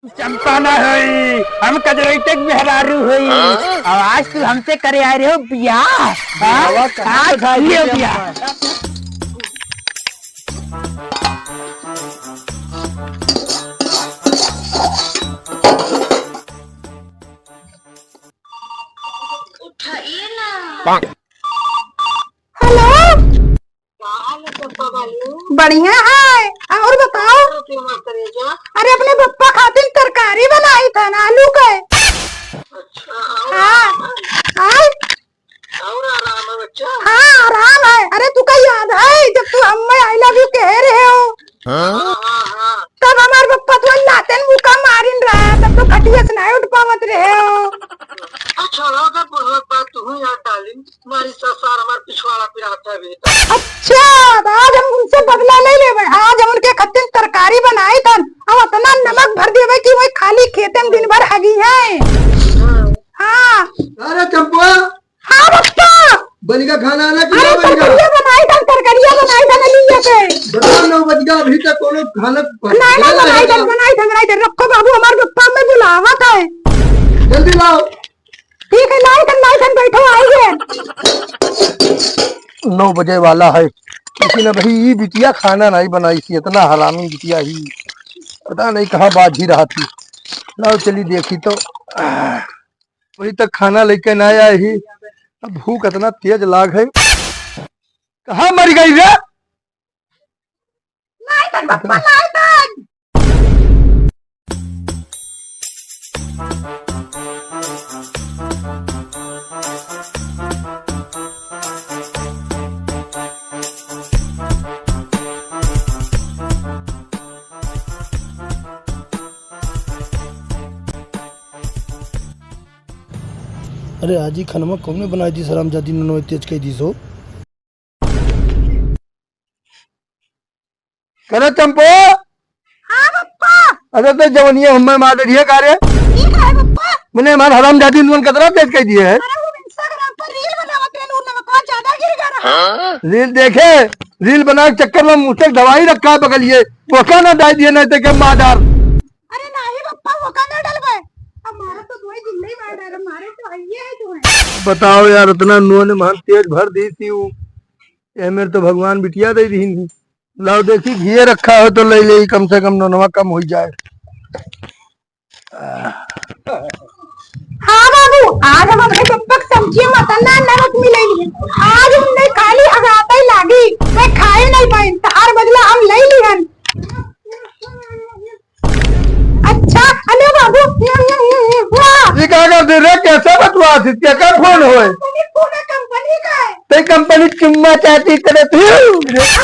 चंपा ना होई, हम कजरई तक मेहरारू होई। अब आज तू हमसे करे आ रहे हो बियाह। आज ये बियाह उठाइए ना। हेलो, बढ़िया है। और बताओ। अरे अपने पप्पा खातिर तरकारी बनाई था ना, आलू का। हाँ हाँ और आराम है बच्चा। हाँ आराम है। अरे तू का याद है जब तू हमें आई लव यू कह रहे हो, तब हमारे पप्पा तो लाते मुका मारिन रहा, तब तो खटिया से नहीं उठ पावत रहे हो। अच्छा लगा बहुत बात तू याद डाली। हमारी ससुर हमारे पिछवाड़ा पिराता है बेटा। अच्छा, तो आज हम उनसे बदला ले लेवे। आज हम उनके खातिर तरकारी बनाई था, अब इतना नमक भर देवे कि वो खाली खेते में दिन भर हगी है। हाँ अरे चंपा, हाँ बच्चा बनिका खाना आना कि अरे ना बनिका? तरकारिया बनाई था नलिया से। बता 9 बज गया, अभी तक कोनो खाना बनाई था। रखो बाबू, हमारे पप्पा में बुलावत है। जल्दी लाओ। ठीक है, लाई थन बैठो, आइए। 9 बजे वाला है, लेकिन अभी ये बिटिया खाना नहीं बनाई थी। इतना हरामी बिटिया ही, पता नहीं कहाँ बाज ही रहा थी। लाओ चली देखी तो वही तक खाना लेके ना आया ही। अब भूख इतना तेज लाग है, कहाँ मर गई रे? लाई थन पप्पा, लाई थन। अरे आज ही खाना कौन बनाई थी सरामजादी ने तेज कह दी सो। करे चंपो। हाँ पप्पा। अरे तो जवनिया हमें मार रही है कार्य। ठीक है पप्पा। मैंने हमारे हरामजादी ने कतरा तेज कह दिए है। अरे वो इंस्टाग्राम पर रील बनावत है, नून नमक ज्यादा गिर गया। रील देखे, रील बना के चक्कर में मुझसे दवाई रखा है बगलिए, वो क्या ना डाल दिए नहीं तो मार डाल। अरे नहीं पप्पा, वो का ना डलवे। हमारा तो कोई जिंदा ही मार डाल, हमारे तो आइए है जो है। बताओ यार, इतना नुआ ने मान तेज भर दी थी वो। ये मेरे तो भगवान बिटिया दे दी थी। लाओ देखी घी रखा हो तो ले ले, कम से कम नोनवा कम हो जाए। हाँ बाबू, आज हम अपने पप्पा की सब्जी में इतना नमक मिलेगी, आज हमने खाली हगाता ही लागी, मैं खाए नहीं पाई, हर बदला हम ले लिहन। अच्छा अरे बाबू, वाह ये क्या कर दे रहे, कैसे बकवास, इसका क्या फोन होए? पूरा कंपनी का है। ते कंपनी चुम्मा चाहती करे थी। हम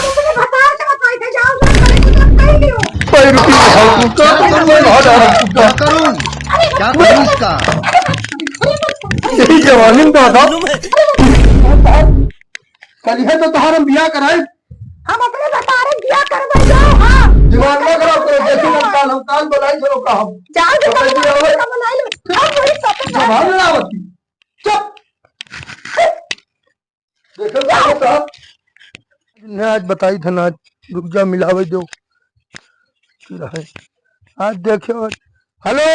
अपने भतार से बताई थे, जाओ कंपनी को तुम कहीं नहीं हो। कोई रुपी क्या करूं इसका? यही जवानी में बताओ। कल है तो तुम्हारा बियाह कराए, हम अपने भतारे दिया करवाई जाओ। हाँ दिमाग में करो कोई जैसी हम काल बुलाई चलो का हम जाओ जो बनाई लो, हम वही शॉपिंग जवाब ना आवती। चुप देखो क्या साहब ने आज बताई था ना, रुक जा मिलावे दो है आज देखो। Hello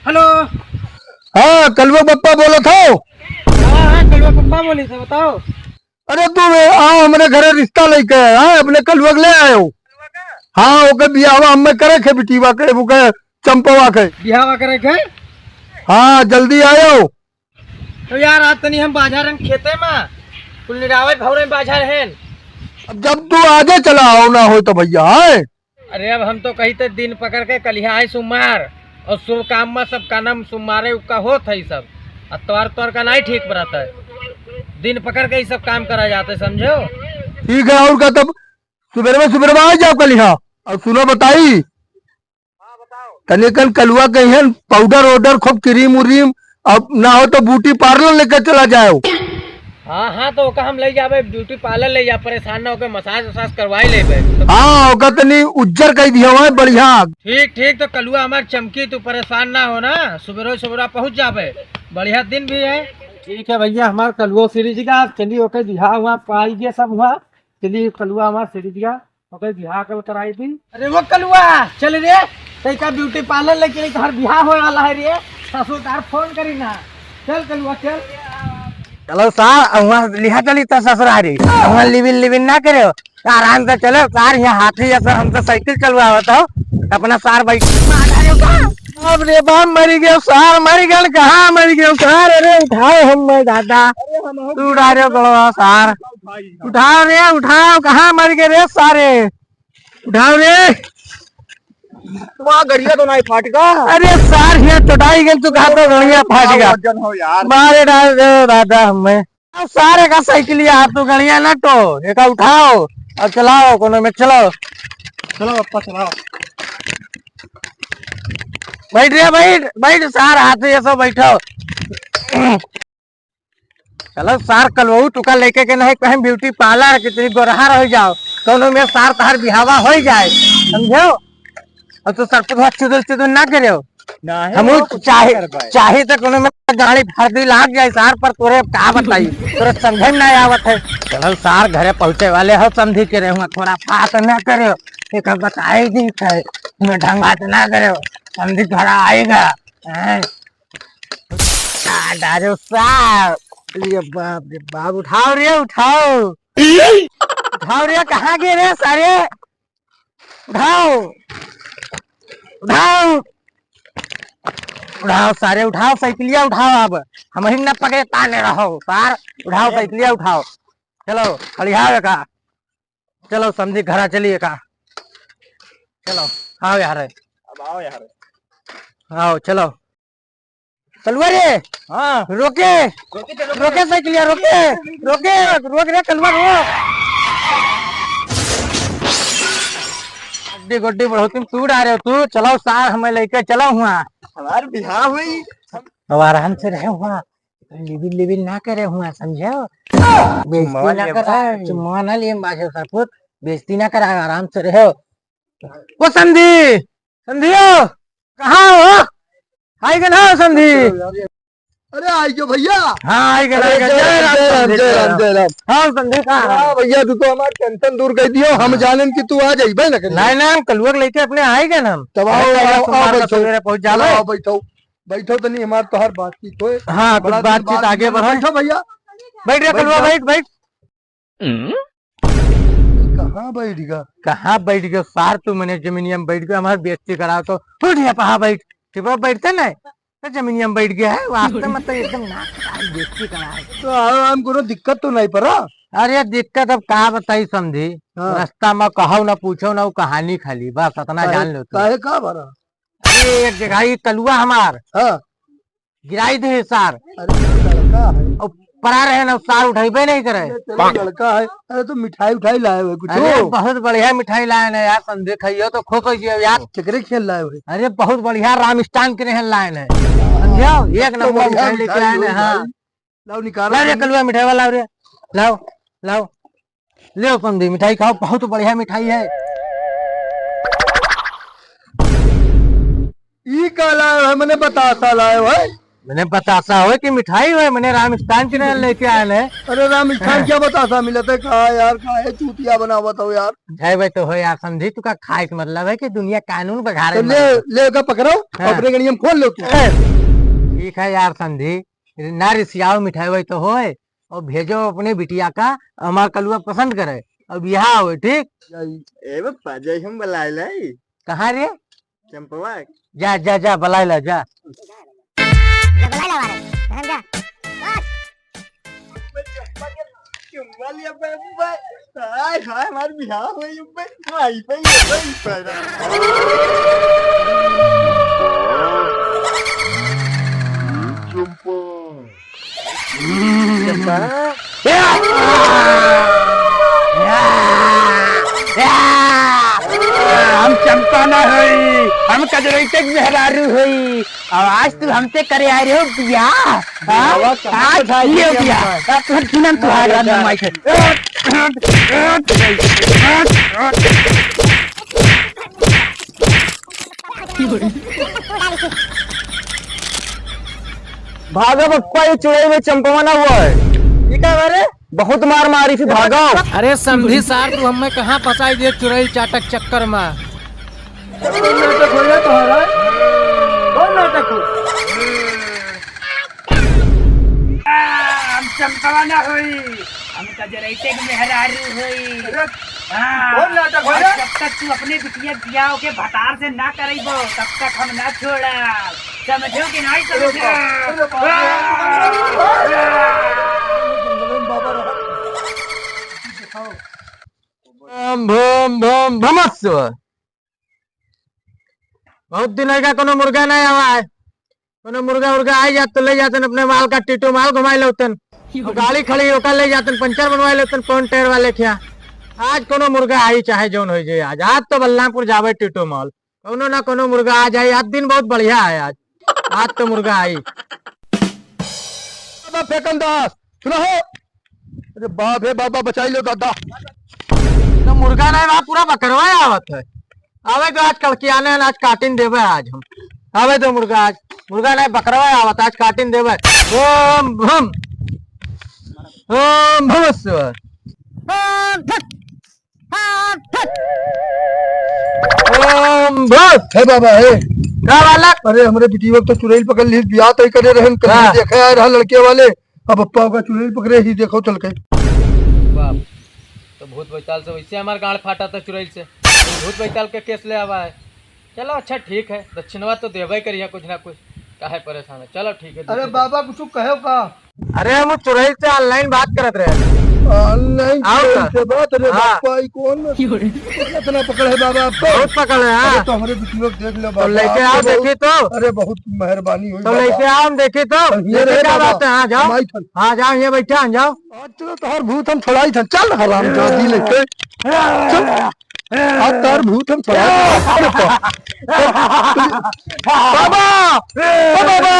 hello. हाँ कलवा पप्पा बोला था। हाँ कलवा पप्पा बोली थे, बताओ। अरे तुम आओ हमारे घरे रिश्ता लेके आए, अपने कलवा ले आए हो। हाँ ओके बियाह हमें करे खे बिटीवा के वो के चंपवा के बिहावा करे के। हाँ जल्दी आयो। तो यार आज तनी हम बाजार में खेते में कुल निरावे भौरे बाजार हैं। अब जब तू आगे चला आओ ना हो तो भैया है। अरे अब हम तो कही थे दिन पकड़ के कलिया है सोमवार, और शुभ काम में सब का नाम सोमवारे का होत है सब, अतवार तवार का नहीं ठीक बराता है, दिन पकड़ के ही सब काम करा जाते, समझो। ठीक है, और क्या तब सुबह आ जाओ कलिया। और सुनो बताई तनिकन कलुआ कहीं है पाउडर ऑर्डर खूब क्रीम उरीम, अब ना हो तो ब्यूटी पार्लर लेकर चला जाओ। हाँ हाँ तो ओका हम ले जाबे ब्यूटी पार्लर ले जा, परेशान ना होके मसाज वसाज करवाई लेबे। हाँ ओका तनी उज्जर कह दिया हुआ है बढ़िया। ठीक ठीक, तो कलुआ हमार चमकी, तू परेशान ना हो ना, सुबह पहुंच जाबे, बढ़िया दिन भी है। ठीक है भैया, हमार कलुआ सीरीज का चलिए ओके दिहा हुआ पाई गया सब हुआ, चलिए कलुआ हमार सीरीज का बिहार कल कराई थी। अरे वो कलुआ चल रे, तई का ब्यूटी पार्लर लेके घर बिहार हो वाला है रे, ससुराल फोन करी ना। चल कलुआ चल। चलो सार वहाँ लिहा चली तो ससुरारी वहाँ लिविन ना करे, आराम से चलो सार। यहाँ हाथी जैसा हम तो साइकिल चलवावत हो, अपना सार बैठ। अब रे बाप मरी गयो सार, मरी गल कहाँ मरी गयो सार। अरे उठाओ हम दादा, तू उठा रहे हो सार, उठाओ रे उठाओ, कहाँ मर गए रे सारे, उठाओ रे। वहाँ गड़िया तो नहीं फाटेगा। अरे सार ये चटाई गई, तू कहा तो गड़िया फाटेगा। मारे डाल दे दादा हमें सारे का साइकिल हाथ तो गड़िया न तो एक उठाओ और चलाओ, कोनो में चलो चलो अपा चलाओ। बैठ रे बैठ बैठ सार, हाथ ये सब बैठो। चलो सार कलवू टुका लेके के नहीं कहीं ब्यूटी पार्लर कितनी गोरहा रह जाओ, दोनों में सार तहार बिहावा हो जाए, समझो। और तो सर पर चुदल ना करे हम चाहे तो कोनो में गाड़ी फर्दी लाग जाए सार, पर तोरे का बताई तोरे समझ नहीं आवत है। चलो सार घरे पहुंचे वाले हो, समझी के रहे थोड़ा फात ना करे, एक बताई दी है तुम्हें ढंगा ना करे, समझी घरा आएगा। डारो सार, ये बाप रे बाप, उठाओ रे उठाओ, उठाओ रे, कहाँ गए रे सारे, उठाओ उठाओ उठाओ सारे, उठाओ साइकिलिया उठाओ। अब हम ही न पकड़े ताने रहो सार, उठाओ साइकिलिया उठाओ। चलो खड़ियाओ का, चलो समझी घरा चलिए का, चलो आओ यार, अब आओ यार, आओ चलो कलुआ रे। हाँ रोके रोके साइकिलिया, रोके रोके रोक रे कलुआ रोक। गड्डी गड्डी बढ़ोती तू उड़ा रहे हो तू, चलो सार हमें लेके चलो हुआ, हमारे बिहार हुई अब आराम से रहे हुआ, लिविन ना करे हुआ, समझो। बेइज्जती ना करा, चुम्मा ना लिए बाजे सरपुत, बेइज्जती ना करा, आराम से रहो। वो संधि संधियो कहाँ हो, आई गए ना संधि। अरे आई गयो भैया। हाँ आई गए। हाँ संधि कहाँ भैया, तू तो हमारी टेंशन दूर कर दियो, हम जाने कि तू आ जाइबे ना। नहीं ना हम कलुआ लेके अपने आए गए ना, तब आओ पहुंच जाओ। बैठो बैठो तो नहीं, हमारे तो हर बातचीत हो। हाँ कुछ बातचीत आगे बढ़ो। बैठो भैया, बैठ रे कलुआ, बैठ बैठ। कहाँ बैठ गया, कहाँ बैठ गयो सार, तू मैंने जमीनिया में बैठ गया, हमारी बेइज्जती कराओ तो उठ या पहा बैठ, ठीक है बैठते नहीं तो जमीनिया में बैठ गया है वास्ते, मतलब एकदम ना बेइज्जती कराए। तो हमको दिक्कत तो नहीं पड़ा। अरे दिक्कत अब कहा बताई समझी। हाँ। रास्ता में कहो ना पूछो ना, वो कहानी खाली बस इतना जान लो। काहे का भरा, अरे एक जगह कलुआ हमार हाँ गिराई दे सार, लड़का है और परा रहे ना सार उठेबे नहीं करे, लड़का है। अरे तो मिठाई उठाई लाए हुए कुछ, अरे बहुत बढ़िया मिठाई लाए ना यार, संदेह खाइयो तो खुश हो यार। चक्रे खेल लाए हुए, अरे बहुत बढ़िया रामिस्तान के रहन लाए है, समझो एक नंबर मिठाई लेके आए हैं। हाँ लाओ निकाल, लाओ रे कलुआ मिठाई वाला, रे लाओ लाओ ले संधि मिठाई खाओ, बहुत बढ़िया मिठाई है। ई का लाए है, मैंने बतासा लाए है, मैंने बतासा हो कि मिठाई है, मैंने रामिस्तान के रहन लेके आए हैं। अरे रामिस्तान क्या बतासा मिला था, कहा यार कहा है चूतिया बना बताओ यार। है भाई तो हो यार समझी, तू का खाए का मतलब है कि दुनिया कानून बघारे। तो ले का पकड़ो, अपने गणियम खोल लो। ठीक है यार संधि, ना रिसियाओ मिठाई वही तो हो, और भेजो अपने बिटिया का, हमारा कलुआ पसंद करे, अब यहाँ हो ठीक। हम बुलाए कहाँ रे चंपवा, जा जा जा बुला ला जा। हमारे बिहार हम चंपा न हुई, हम कजरई तक मेहरारू हुई, और आज तू हमसे करे आ रहे हो बियाह। आज ये बियाह तू सुनन तुम्हारा नाम आई है। भागा बप्पा, ये चुड़ैल में चंपा ना हुआ है, ठीक है बारे। बहुत मार मारी थी भागो। अरे समझी सार तू हमें कहाँ फंसाई दे चुड़ैल चाटक चक्कर में। नाटक हो गया तुम्हारा, कौन नाटक हो? हम चंपवा ना होई, हम कजरैते के मेहरारू होई। कौन नाटक हो गया? जब तक तू अपने बिटिया बियाह के भतार से ना करेबो तब तक हम ना छोड़ा, समझो कि नहीं समझो? भम भम भम भमस्व। बहुत दिन का कोनो मुर्गा नहीं आवा है, कोनो मुर्गा उर्गा आई जात तो ले जातन अपने माल का टीटू माल घुमाई लेतन, गाड़ी खड़ी होकर ले जातन पंचर बनवाई लेतन कौन टेर वाले क्या। आज कोनो मुर्गा आई चाहे जौन हो जाए, आज तो बल्लामपुर जावे टीटू माल, कोनो ना कोनो मुर्गा आ जाए। आज दिन बहुत बढ़िया है, आज तो मुर्गा आई। फेकन दास सुनो, अरे बाप रे बाबा बचाई लो दादा। तो मुर्गा नहीं वहाँ पूरा बकरवा आवत है। आवे तो आज कड़कियाने आज काटिन देवे आज हम। आवे तो मुर्गा आज मुर्गा नहीं बकरवा आवत आज काटिन देवे। ओम भम ओम भमस्व। ओम भस। हे बाबा हे का बालक? अरे हमरे बिटिया तो चुड़ैल पकड़ ली, ब्याह तय करे रहन, कहीं देखा है रहा लड़के वाले, अब अप्पा का चुड़ैल पकड़े ही देखो चल के। बाप तो भूत बैताल से वैसे हमार गाड़ फाटा था चुड़ैल से, तो भूत बैताल के केस ले आवा है। चलो अच्छा ठीक है, दक्षिणवा तो देवे करिए कुछ ना कुछ, काहे परेशान है। चलो ठीक है। अरे बाबा कुछ कहो का? अरे हम चुड़ैल से ऑनलाइन बात करत रहे। ऑनलाइन आओ का? से बात? अरे हाँ। बापा ई कौन इतना पकड़ है बाबा आपको? बहुत पकड़ है। अरे हाँ तो हमारे बिटिया को देख लो तो बाबा, लेके आओ आपको देखी तो। बहुत- अरे बहुत मेहरबानी हुई तो लेके आओ हम देखी तो। ये रहे क्या बाबा। बात है? हाँ जाओ, हमारी थल। हाँ जाओ ये बैठे हैं जाओ। आज चलो तोहर भूत हम छुड़ाई था, चल हराम जादी लेके चल, आज तोहर भूत हम छुड़ाई था। बाबा ओ बाबा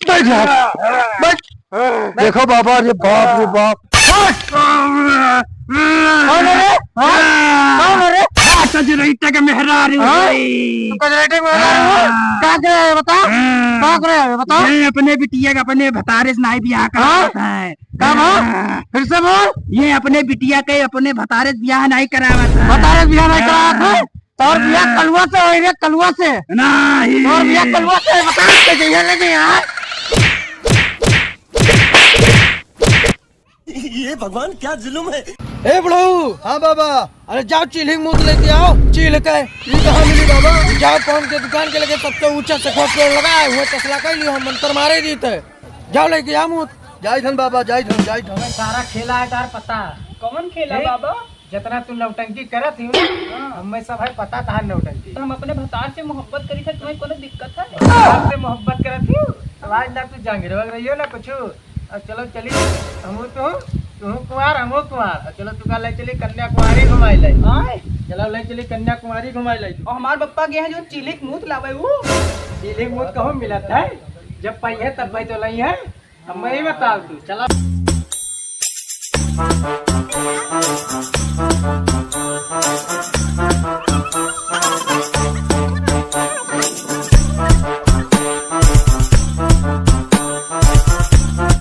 बैठ जा, बैठ। देखो बाबा, अरे बाप रे बाप। कौन है रे? हाँ? कौन है रे? कजरैते के मेहरारू होई। कजरेटिंग में क्या करे है बता? क्या करे है बता? ये अपने बिटिया का अपने भतारे से नहीं बियाह करावत है। कब हो? फिर से बोल। ये अपने बिटिया के अपने भतारे से बियाह नहीं करावत है। बतारे बियाह नहीं करा था? तोर बियाह कलुआ से होई रे, कलुआ से। नहीं। तोर बियाह कलुआ से बता के जइया लगे यार। ए बड़ू। हाँ बाबा। अरे जाओ चिल्हिंग मूत लेके आओ, चील के। ये कहाँ मिली बाबा? जाओ कौन के दुकान के लगे सबसे ऊंचा से खोप पेड़ लगाए हुए तसला कर लियो, हम मंत्र मारे दी थे। जाओ लेके आओ मूत। जाई धन बाबा, जाई धन, जाई धन। सारा खेला है तार पता। कौन खेला बाबा? जितना तू नौटंकी करत ही हमें सब है पता था नौटंकी। तो हम अपने भतार से मोहब्बत करी थे, तुम्हें कोनो दिक्कत है? आपसे मोहब्बत करत ही तो आज ना तू जांगिर वग रही हो ना कुछ। अब चलो चली, हम तू कुमार हम कुमार, चलो तू का ले चली कन्याकुमारी घुमाई ले। आए चलो ले चली कन्याकुमारी घुमाई ले। और हमार पप्पा गए हैं जो चिलिक मूत लावे वो। चिल्हिंग मूत कहो मिलत है, जब पाई है तब पाई तो नहीं है, हम ही बता तू। चलो